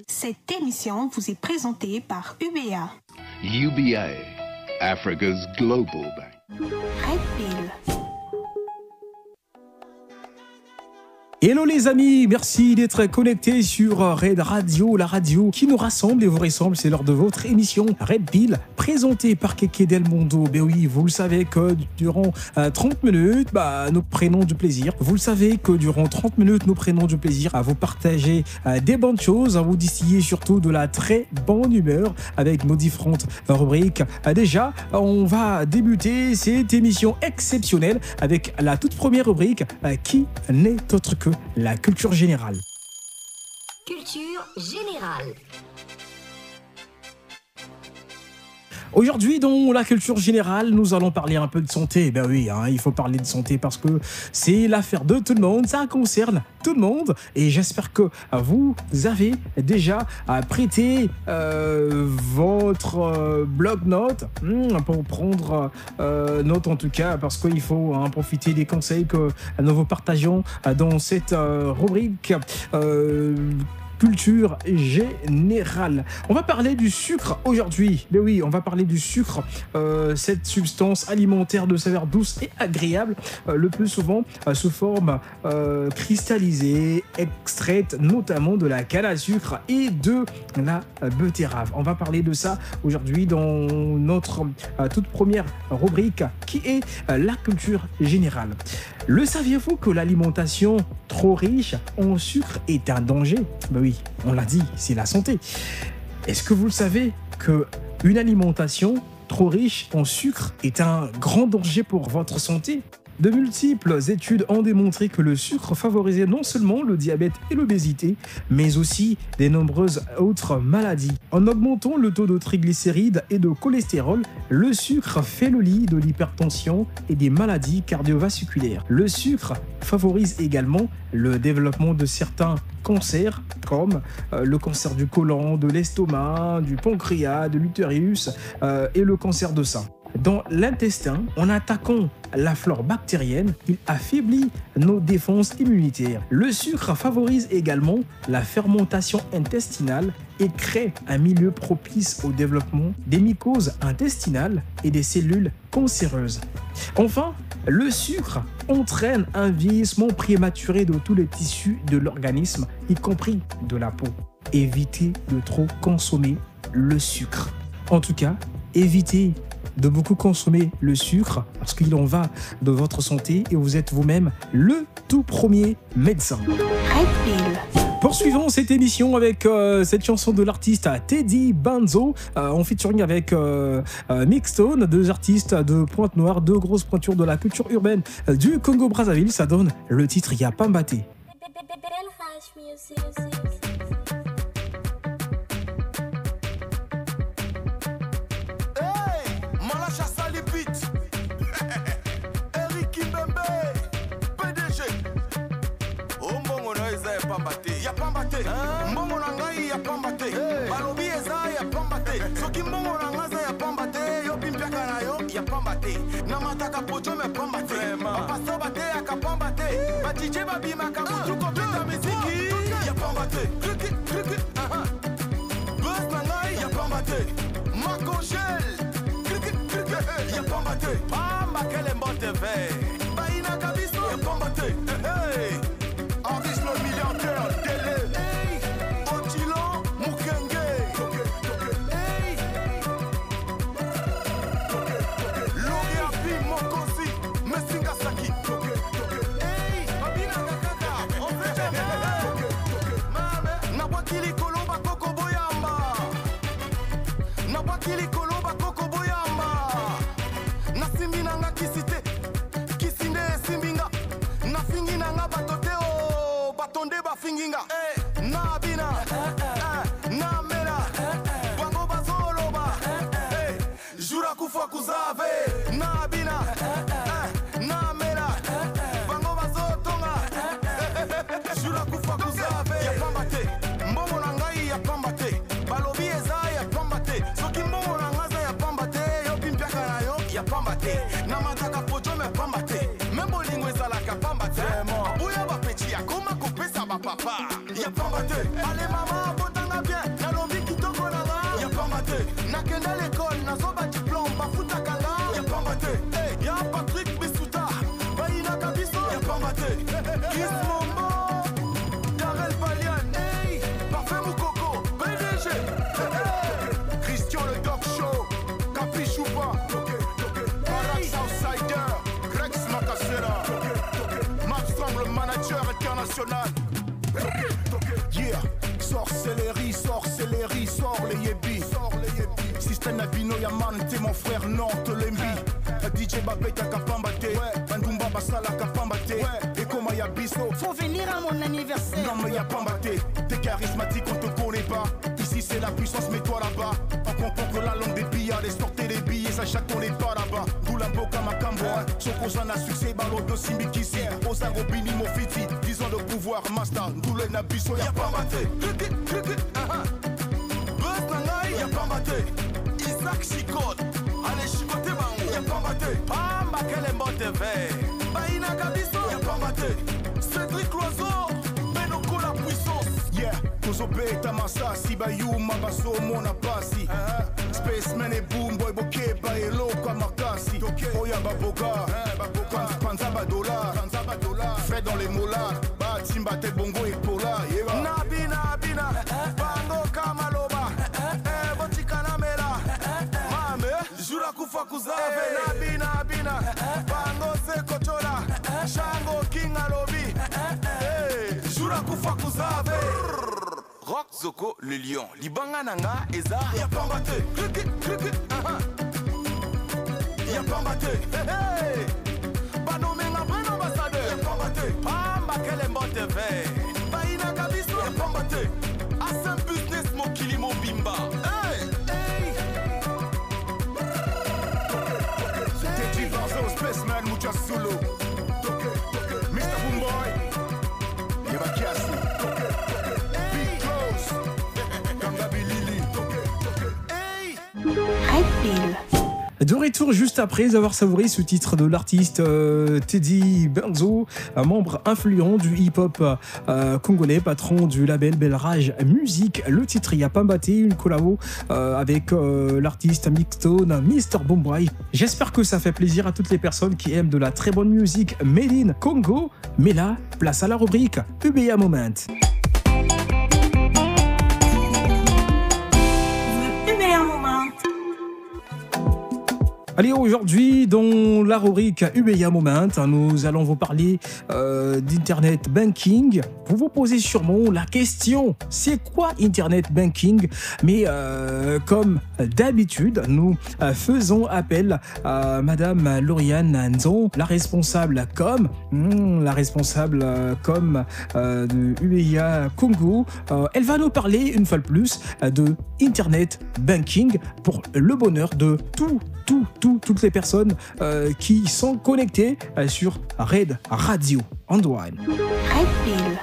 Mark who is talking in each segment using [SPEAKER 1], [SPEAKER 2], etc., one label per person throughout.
[SPEAKER 1] Cette émission vous est présentée par UBA.
[SPEAKER 2] UBA, Africa's Global Bank.
[SPEAKER 1] Red Pill.
[SPEAKER 3] Hello les amis, merci d'être connectés sur Red Radio, la radio qui nous rassemble et vous ressemble. C'est l'heure de votre émission Red Pill, présentée par Keke Del Mondo. Ben oui, vous le savez que durant 30 minutes, nous prenons du plaisir. Vous le savez que durant 30 minutes, nous prenons du plaisir à vous partager des bonnes choses, à vous distiller surtout de la très bonne humeur avec nos différentes rubriques. Déjà, on va débuter cette émission exceptionnelle avec la toute première rubrique qui n'est autre que la culture générale.
[SPEAKER 4] Culture générale.
[SPEAKER 3] Aujourd'hui, dans la culture générale, nous allons parler un peu de santé. Ben oui, il faut parler de santé parce que c'est l'affaire de tout le monde, ça concerne tout le monde. Et j'espère que vous avez déjà prêté votre bloc-notes pour prendre note en tout cas, parce qu'il faut profiter des conseils que nous vous partageons dans cette rubrique. Culture générale. On va parler du sucre aujourd'hui. Mais oui, on va parler du sucre, cette substance alimentaire de saveur douce et agréable, le plus souvent sous forme cristallisée, extraite notamment de la canne à sucre et de la betterave. On va parler de ça aujourd'hui dans notre toute première rubrique qui est la culture générale. Le saviez-vous que l'alimentation trop riche en sucre est un danger ? Ben oui, on l'a dit, c'est la santé. Est-ce que vous le savez qu'une alimentation trop riche en sucre est un grand danger pour votre santé ? De multiples études ont démontré que le sucre favorisait non seulement le diabète et l'obésité, mais aussi de nombreuses autres maladies. En augmentant le taux de triglycérides et de cholestérol, le sucre fait le lit de l'hypertension et des maladies cardiovasculaires. Le sucre favorise également le développement de certains cancers comme le cancer du côlon, de l'estomac, du pancréas, de l'utérus et le cancer de sein. Dans l'intestin, en attaquant la flore bactérienne, il affaiblit nos défenses immunitaires. Le sucre favorise également la fermentation intestinale et crée un milieu propice au développement des mycoses intestinales et des cellules cancéreuses. Enfin, le sucre entraîne un vieillissement prématuré de tous les tissus de l'organisme, y compris de la peau. Évitez de trop consommer le sucre. En tout cas, évitez de beaucoup consommer le sucre parce qu'il en va de votre santé et vous êtes vous-même le tout premier médecin.
[SPEAKER 1] Red Pill.
[SPEAKER 3] Poursuivons cette émission avec cette chanson de l'artiste Teddy Benzo en featuring avec Mixstone, deux artistes de Pointe-Noire, deux grosses pointures de la culture urbaine du Congo-Brazzaville. Ça donne le titre Y'a pas mbaté.
[SPEAKER 5] Ya pambate, mbongo na ngai ya pambate, balobi eza ya pambate, soki mbongo na ngaza ya pambate, yo pimpiaka na yo ya pambate, na mataka pocho me pambate, bapaso bate ya ka pambate, batije babimaka mutu kopita miziki, ya pambate, buzz na ngai ya pambate, makoshel, ya pambate, pamba kele mbote ve, baina kabiso ya pambate, Enriche le milliardaire, Dele, hey, Otilo, Mukenge, hey, Loria Pi, Mokosi, Messinga Saki, hey, Babina Kakaka, on fait jamais, Nabwakili Kolomba Koko Boyamba, Nabwakili Kolomba Koko Boyamba, Nasimbi Nanga Kisite, Kisinde Simbinga, Nafingi Nanga Batoteo. Tonde ba finginga na bina na mera bango bazolo ba jura kufa kuzave na bina na mera bango bazotonga jura kufa kuzave ya pambate mbongo na ngai ya pambate balobi eza ya pambate soki mbongo na ngaza ya pambate yo pimpiaka na yo ya pambate na mataka pocho me pambate membo lingwe zala ka pambate buya ba peti ya koma papa, y'a pas battu. Allez maman, botanga bien. man, t'es mon frère, non, te l'embi. DJ Babé, t'as qu'à pambater. Bandumba Basala, qu'à pambater. Et comment y'a biso?
[SPEAKER 6] Faut venir à mon anniversaire.
[SPEAKER 5] Non, mais y'a pambaté. T'es charismatique, on te connaît pas. Ici, c'est la puissance, mets-toi là-bas. En concours, la langue des billards, sortez les billets, ça chaque on est pas là-bas. D'où la boca, ma cambo. Sokozana, succès, ballot de Simbikisi. Osango, Bini, Mofiti. 10 ans de pouvoir, master. D'où le nabiso, y'a pambaté. Buzz Nangai, y'a pambaté. Isaac Chicote. Allez, chicoté, bango. Y'a pambaté. Pamba, quel est mot de verre. Baïna Gabiso, y'a pambaté. Cédric Loiseau, Benoko la puissance. Yeah, Tozobe, Tamasa, Sibayou, Mabaso, Mona Passi. Spaceman et Boom, Boy Bokeba, et Loka Makasi. Oya Baboga, Panza Badola, Fred dans les molars, Batimba Bongo et Pola. Nabina, Bina, Bango Kamaloba, Botikana Mela, Mame, Jura Kufa Kuzave, Nabina, Bina, Bango Sekotola, Shango King Alobi, Jura Kufa Kuzave. Rock Zoko le lion, Libanga Nanga Eza, y'a pambaté, y'a pambaté, Banomenga Breno ambassadeur, y'a pambaté, Pamba quel est mot de verre, Baïna Gabiso, y'a pambaté, Assam Business Mokili Mobimba, Teddy Varzo, Spaceman, Mucha Solo, Mr. Boomboy, Yebakiasi.
[SPEAKER 1] Red Pill.
[SPEAKER 3] De retour juste après avoir savouré ce titre de l'artiste Teddy Benzo, un membre influent du hip-hop congolais, patron du label Belrage Musique. Le titre Y'a Pambaté, une collabo avec l'artiste Mixtone, Mr. Bombay. J'espère que ça fait plaisir à toutes les personnes qui aiment de la très bonne musique made in Congo. Mais là, place à la rubrique UBA Moment.
[SPEAKER 1] UBA Moment.
[SPEAKER 3] Allez, aujourd'hui, dans la rubrique UBA Moment, nous allons vous parler d'Internet Banking. Vous vous posez sûrement la question, c'est quoi Internet Banking? Mais comme d'habitude, nous faisons appel à Madame Lauriane Nzon, la responsable com de UBA Congo. Elle va nous parler une fois de plus de Internet Banking pour le bonheur de toutes les personnes qui sont connectées sur Red Radio Antoine.
[SPEAKER 1] Red Pill.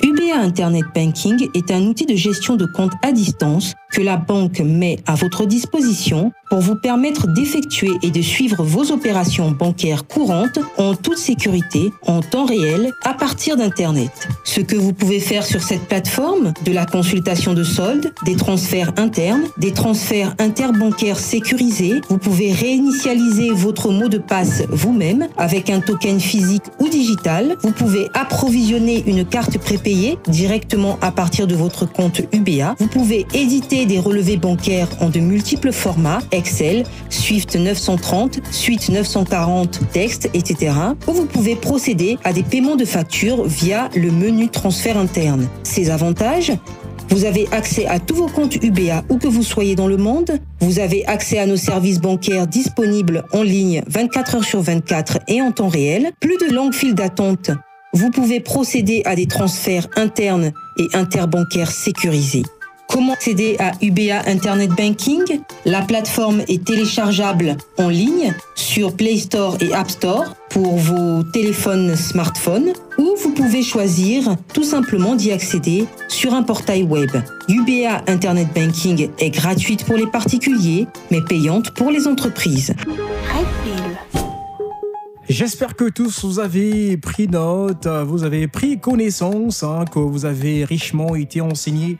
[SPEAKER 7] UBA Internet Banking est un outil de gestion de compte à distance que la banque met à votre disposition pour vous permettre d'effectuer et de suivre vos opérations bancaires courantes en toute sécurité, en temps réel, à partir d'Internet. Ce que vous pouvez faire sur cette plateforme, de la consultation de soldes, des transferts internes, des transferts interbancaires sécurisés, vous pouvez réinitialiser votre mot de passe vous-même avec un token physique ou digital, vous pouvez approvisionner une carte prépayée directement à partir de votre compte UBA, vous pouvez éditer des relevés bancaires en de multiples formats, Excel, Swift 930, Suite 940, texte, etc. Ou vous pouvez procéder à des paiements de factures via le menu transfert interne. Ces avantages, vous avez accès à tous vos comptes UBA où que vous soyez dans le monde. Vous avez accès à nos services bancaires disponibles en ligne 24 heures sur 24 et en temps réel. Plus de longues files d'attente. Vous pouvez procéder à des transferts internes et interbancaires sécurisés. Comment accéder à UBA Internet Banking? La plateforme est téléchargeable en ligne sur Play Store et App Store pour vos téléphones smartphones ou vous pouvez choisir tout simplement d'y accéder sur un portail web. UBA Internet Banking est gratuite pour les particuliers mais payante pour les entreprises.
[SPEAKER 1] Red Pill.
[SPEAKER 3] J'espère que tous vous avez pris note, vous avez pris connaissance, que vous avez richement été enseigné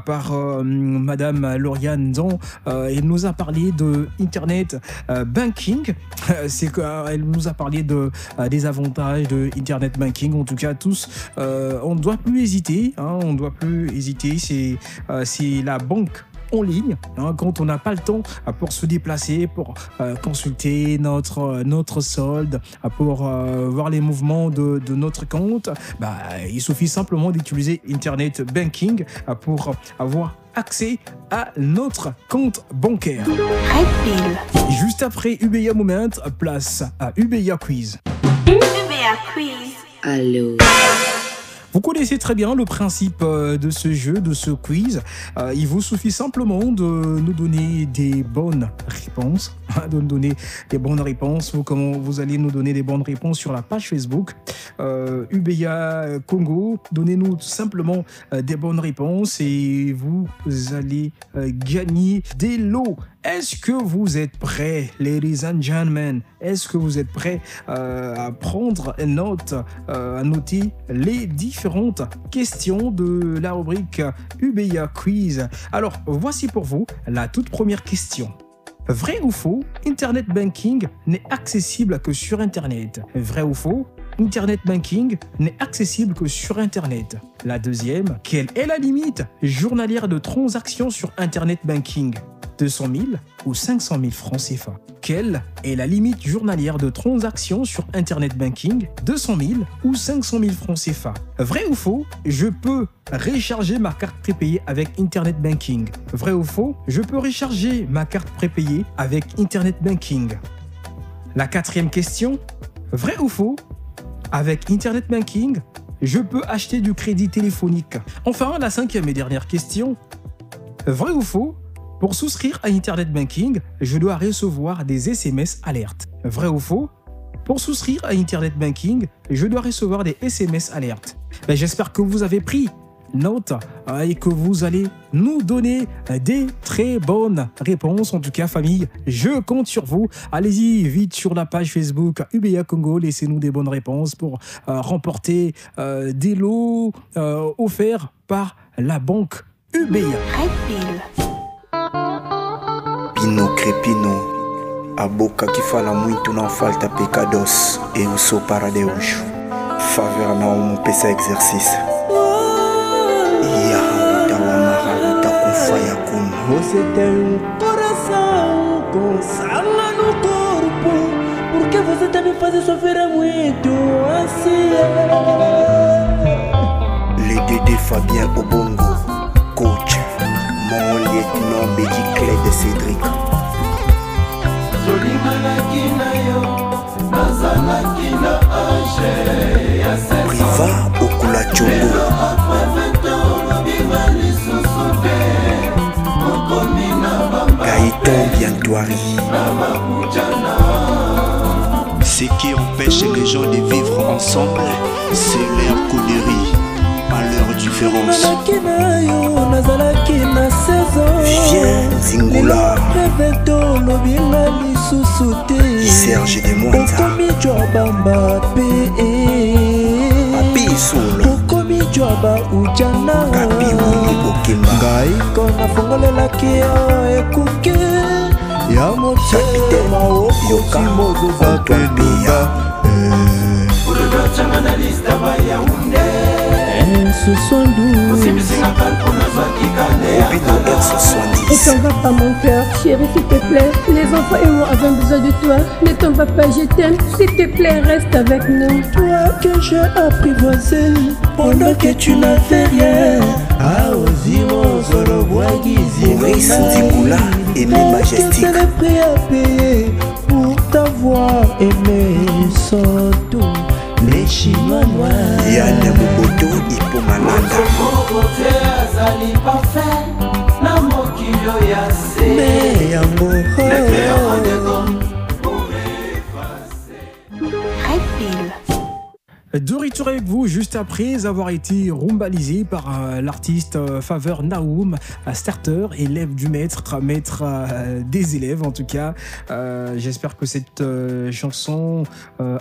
[SPEAKER 3] par Madame Lauriane Nzon. Elle nous a parlé de Internet Banking. Elle nous a parlé des avantages de Internet Banking. En tout cas, tous, on ne doit plus hésiter. On ne doit plus hésiter. C'est la banque en ligne, quand on n'a pas le temps pour se déplacer, pour consulter notre solde, pour voir les mouvements de notre compte. Il suffit simplement d'utiliser Internet Banking pour avoir accès à notre compte bancaire.
[SPEAKER 1] Red Pill.
[SPEAKER 3] Juste après UBA Moment, place à UBA Quiz.
[SPEAKER 1] UBA Quiz.
[SPEAKER 7] Allô.
[SPEAKER 3] Vous connaissez très bien le principe de ce jeu, de ce quiz. Il vous suffit simplement de nous donner des bonnes réponses. Comment vous allez nous donner des bonnes réponses sur la page Facebook UBA Congo. Donnez-nous tout simplement des bonnes réponses et vous allez gagner des lots. Est-ce que vous êtes prêts, ladies and gentlemen? Est-ce que vous êtes prêts à prendre note, à noter les différentes questions de la rubrique UBA Quiz? Alors, voici pour vous la toute première question. Vrai ou faux, Internet Banking n'est accessible que sur Internet? Vrai ou faux, Internet Banking n'est accessible que sur Internet? La deuxième, quelle est la limite journalière de transactions sur Internet Banking? 200 000 ou 500 000 francs CFA. Quelle est la limite journalière de transactions sur Internet Banking? 200 000 ou 500 000 francs CFA. Vrai ou faux, je peux recharger ma carte prépayée avec Internet Banking? Vrai ou faux, je peux recharger ma carte prépayée avec Internet Banking? La quatrième question, vrai ou faux, avec Internet Banking, je peux acheter du crédit téléphonique? Enfin, la cinquième et dernière question, vrai ou faux, pour souscrire à Internet Banking, je dois recevoir des SMS alertes? Vrai ou faux? Pour souscrire à Internet Banking, je dois recevoir des SMS alertes. J'espère que vous avez pris note et que vous allez nous donner des très bonnes réponses. En tout cas, famille, je compte sur vous. Allez-y vite sur la page Facebook UBA Congo. Laissez-nous des bonnes réponses pour remporter des lots offerts par la banque UBA.
[SPEAKER 1] Red Pill.
[SPEAKER 8] Pino Crepino, aboka kifala muito na falta pecados e o so para Deus. Faveur na pesa exercice. Yahuda wa mahaluta kufaya kum.
[SPEAKER 6] Você tem coração com sangue no corpo. Por que você tá me fazendo sofrer muito assim?
[SPEAKER 8] Le Dédé Fabien Obongo, coach. Mon lieutenant Betty Clé de Cédric. Priva Okula Chongo. Gaëtan Biantoiri.
[SPEAKER 9] Ce qui empêche les gens de vivre ensemble, c'est leur connerie, pas leur différence.
[SPEAKER 8] Vivien Zingula. Serge de Mwanza. Papi Solo. Kapi Wuli Okemba. Capitaine Yoka Antoine Pia.
[SPEAKER 10] Ne t'en va pas mon cœur, chérie, s'il te plaît. Les enfants et moi avons besoin de toi. Ne t'en va pas, je t'aime. S'il te plaît, reste avec nous.
[SPEAKER 6] Toi que j'ai apprivoisé pendant que tu n'avais rien.
[SPEAKER 8] Maurice Nzikula, aimé majestique.
[SPEAKER 6] Quel est le prix à payer pour t'avoir aimé sans tout? Les chinois noirs.
[SPEAKER 8] Yann Moboto, Hippo Malanda.
[SPEAKER 6] Mais amour.
[SPEAKER 1] Red Pill.
[SPEAKER 3] De retour avec vous juste après avoir été rumbalisé par l'artiste Faveur Naoum, starter, élève du maître des élèves en tout cas. J'espère que cette chanson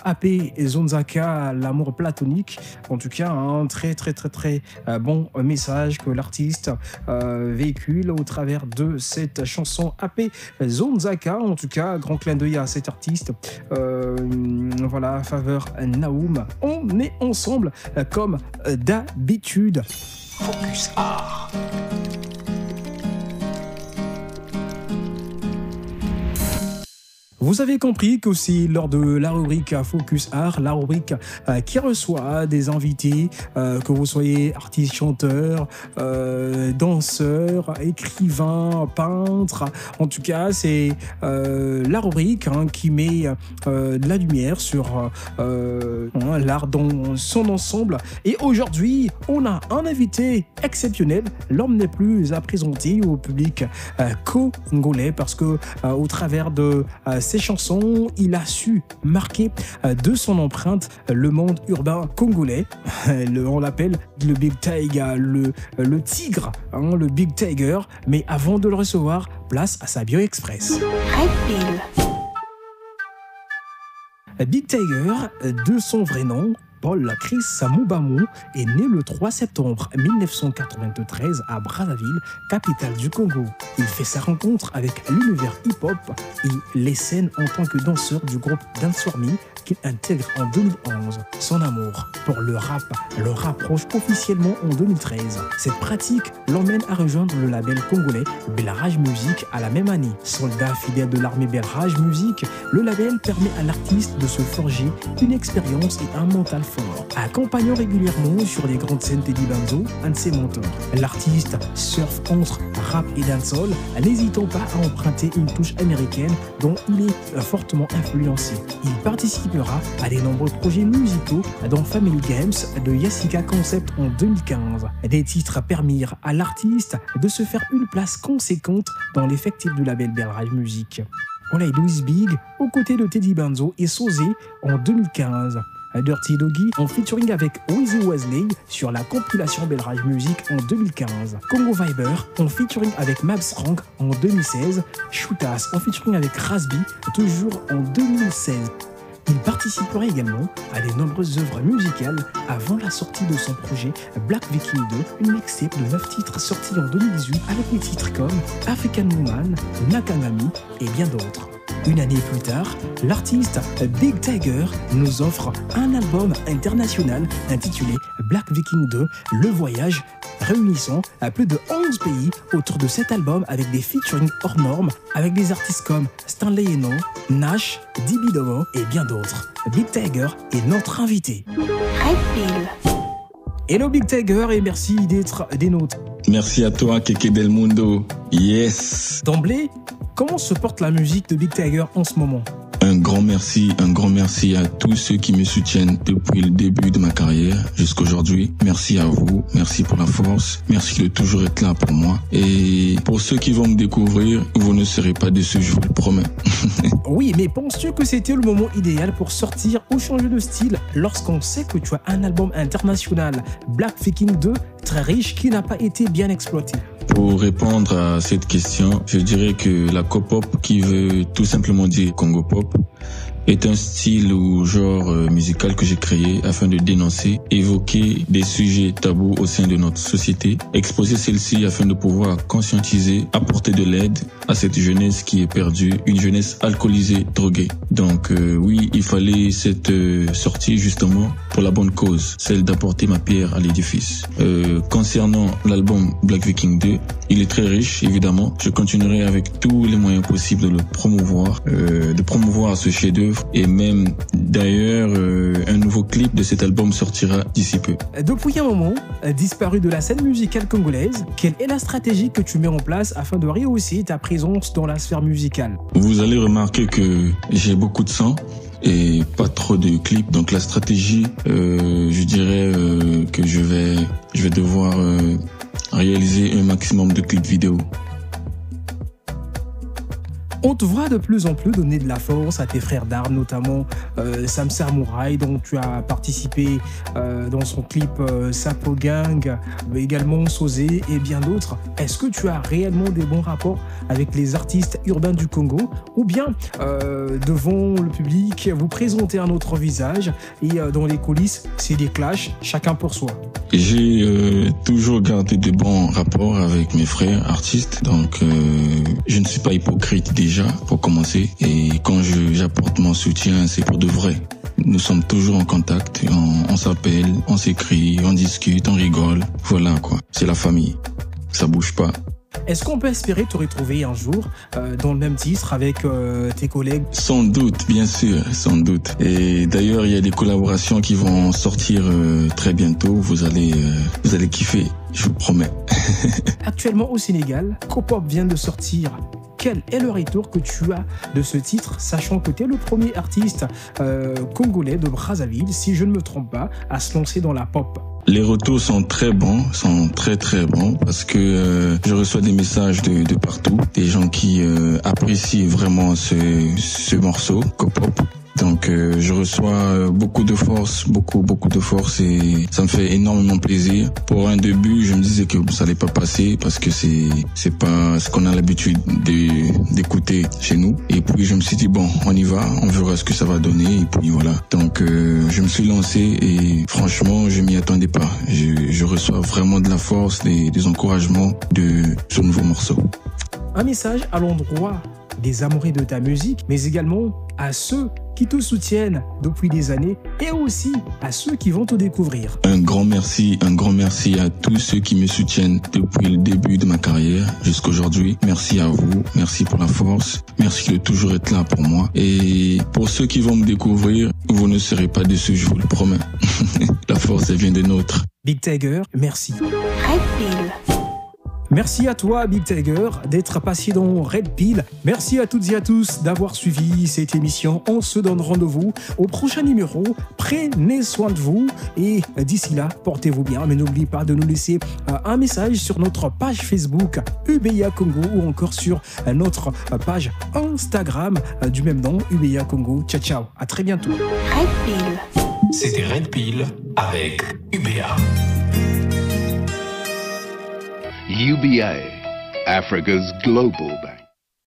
[SPEAKER 3] AP et Zonzaka, l'amour platonique, en tout cas un très bon message que l'artiste véhicule au travers de cette chanson AP Zonzaka. En tout cas, grand clin d'œil à cet artiste. Voilà, Faveur Naoum. On est ensemble comme d'habitude. Focus Art. Vous avez compris que c'est lors de la rubrique Focus Art, la rubrique qui reçoit des invités, que vous soyez artiste, chanteur, danseur, écrivain, peintre. En tout cas, c'est la rubrique qui met de la lumière sur l'art dans son ensemble. Et aujourd'hui, on a un invité exceptionnel. L'homme n'est plus à présenter au public congolais parce que au travers de ses chansons, il a su marquer de son empreinte le monde urbain congolais. On l'appelle le Big Tiger, le tigre, le Big Tiger. Mais avant de le recevoir, place à sa bio express.
[SPEAKER 1] Red Pill.
[SPEAKER 3] Big Tiger, de son vrai nom, Paul Chris Mubamou, est né le 3 septembre 1993 à Brazzaville, capitale du Congo. Il fait sa rencontre avec l'univers hip-hop et les scènes en tant que danseur du groupe Dance For Me qu'il intègre en 2011. Son amour pour le rap le rapproche officiellement en 2013. Cette pratique l'emmène à rejoindre le label congolais Belrage Music à la même année. Soldat fidèle de l'armée Belrage Music, le label permet à l'artiste de se forger une expérience et un mental fort. Accompagnant régulièrement sur les grandes scènes Teddy Benzo, un de ses mentors. L'artiste surfe entre rap et dancehall, n'hésitant pas à emprunter une touche américaine dont il est fortement influencé. Il participera à de nombreux projets musicaux dont Family Games de Yassika Concept en 2015. Des titres permirent à l'artiste de se faire une place conséquente dans l'effectif du label Belrage Music. On a Louis Big aux côtés de Teddy Benzo et Sosé en 2015. Dirty Doggy en featuring avec Weezy Wesley sur la compilation Belrage Music en 2015. Congo Viber en featuring avec Mabs Frank en 2016. Shootas en featuring avec Rasby toujours en 2016. Il participerait également à de nombreuses œuvres musicales avant la sortie de son projet Black Viking 2, une mixtape de 9 titres sortis en 2018 avec des titres comme African Woman, Nakangami et bien d'autres. Une année plus tard, l'artiste Big Tiger nous offre un album international intitulé Black Viking 2, Le Voyage, réunissant à plus de 11 pays autour de cet album avec des featuring hors normes avec des artistes comme Stanley Eno, Nash, DB Domo et bien d'autres. Big Tiger est notre invité.
[SPEAKER 1] Red Pill.
[SPEAKER 3] Hello Big Tiger et merci d'être des nôtres.
[SPEAKER 11] Merci à toi Keke Del Mundo. Yes.
[SPEAKER 3] D'emblée, comment se porte la musique de Big Tiger en ce moment?
[SPEAKER 11] Un grand merci à tous ceux qui me soutiennent depuis le début de ma carrière jusqu'à aujourd'hui. Merci à vous, merci pour la force, merci de toujours être là pour moi. Et pour ceux qui vont me découvrir, vous ne serez pas déçus, je vous le promets.
[SPEAKER 3] Oui, mais penses-tu que c'était le moment idéal pour sortir ou changer de style lorsqu'on sait que tu as un album international, Black Viking 2, très riche, qui n'a pas été bien exploité?
[SPEAKER 11] Pour répondre à cette question, je dirais que la Copop, qui veut tout simplement dire Congo Pop, est un style ou genre musical que j'ai créé afin de dénoncer, évoquer des sujets tabous au sein de notre société, exposer celle-ci afin de pouvoir conscientiser, apporter de l'aide à cette jeunesse qui est perdue, une jeunesse alcoolisée, droguée. Donc oui, il fallait cette sortie justement pour la bonne cause, celle d'apporter ma pierre à l'édifice. Concernant l'album Black Viking 2, il est très riche, évidemment. Je continuerai avec tous les moyens possibles de le promouvoir ce chef-d'œuvre. Et même d'ailleurs, un nouveau clip de cet album sortira d'ici peu.
[SPEAKER 3] Depuis un moment, disparu de la scène musicale congolaise, quelle est la stratégie que tu mets en place afin de rehausser ta présence dans la sphère musicale?
[SPEAKER 11] Vous allez remarquer que j'ai beaucoup de sang et pas trop de clips. Donc la stratégie, je dirais que je vais devoir réaliser un maximum de clips vidéo.
[SPEAKER 3] On te voit de plus en plus donner de la force à tes frères d'armes, notamment Sam Samouraï, dont tu as participé dans son clip Sapo Gang, mais également Sosé et bien d'autres. Est-ce que tu as réellement des bons rapports avec les artistes urbains du Congo, ou bien devant le public, vous présentez un autre visage et dans les coulisses, c'est des clashs, chacun pour soi?
[SPEAKER 11] J'ai toujours gardé de bons rapports avec mes frères artistes, donc je ne suis pas hypocrite déjà pour commencer, et quand j'apporte mon soutien, c'est pour de vrai. Nous sommes toujours en contact, on s'appelle, on s'écrit, on discute, on rigole, voilà quoi, c'est la famille, ça bouge pas.
[SPEAKER 3] Est-ce qu'on peut espérer te retrouver un jour dans le même titre avec tes collègues?
[SPEAKER 11] Sans doute, bien sûr, sans doute. Et d'ailleurs, il y a des collaborations qui vont sortir très bientôt. Vous allez kiffer, je vous promets.
[SPEAKER 3] Actuellement au Sénégal, Copop vient de sortir. Quel est le retour que tu as de ce titre, sachant que tu es le premier artiste congolais de Brazzaville, si je ne me trompe pas, à se lancer dans la pop?
[SPEAKER 11] Les retours sont très bons, sont très très bons, parce que je reçois des messages de partout, des gens qui apprécient vraiment ce morceau, Copop. Donc je reçois beaucoup de force, beaucoup de force, et ça me fait énormément plaisir. Pour un début, je me disais que ça allait pas passer parce que c'est pas ce qu'on a l'habitude d'écouter chez nous. Et puis je me suis dit bon, on y va, on verra ce que ça va donner, et puis voilà. Donc je me suis lancé et franchement, je m'y attendais pas. Je reçois vraiment de la force, des encouragements de ce nouveau morceau.
[SPEAKER 3] Un message à l'endroit des amoureux de ta musique, mais également à ceux qui te soutiennent depuis des années et aussi à ceux qui vont te découvrir.
[SPEAKER 11] Un grand merci à tous ceux qui me soutiennent depuis le début de ma carrière jusqu'à aujourd'hui. Merci à vous, merci pour la force, merci de toujours être là pour moi. Et pour ceux qui vont me découvrir, vous ne serez pas déçus, je vous le promets. La force, elle vient de nôtre.
[SPEAKER 3] Big Tiger, merci.
[SPEAKER 1] Red Pill.
[SPEAKER 3] Merci à toi, Big Tiger, d'être passé dans Red Pill. Merci à toutes et à tous d'avoir suivi cette émission. On se donne rendez-vous au prochain numéro. Prenez soin de vous et d'ici là, portez-vous bien. Mais n'oubliez pas de nous laisser un message sur notre page Facebook UBA Congo ou encore sur notre page Instagram du même nom, UBA Congo. Ciao, ciao. À très bientôt.
[SPEAKER 1] Red Pill.
[SPEAKER 12] C'était Red Pill avec UBA.
[SPEAKER 2] UBA, Africa's global bank.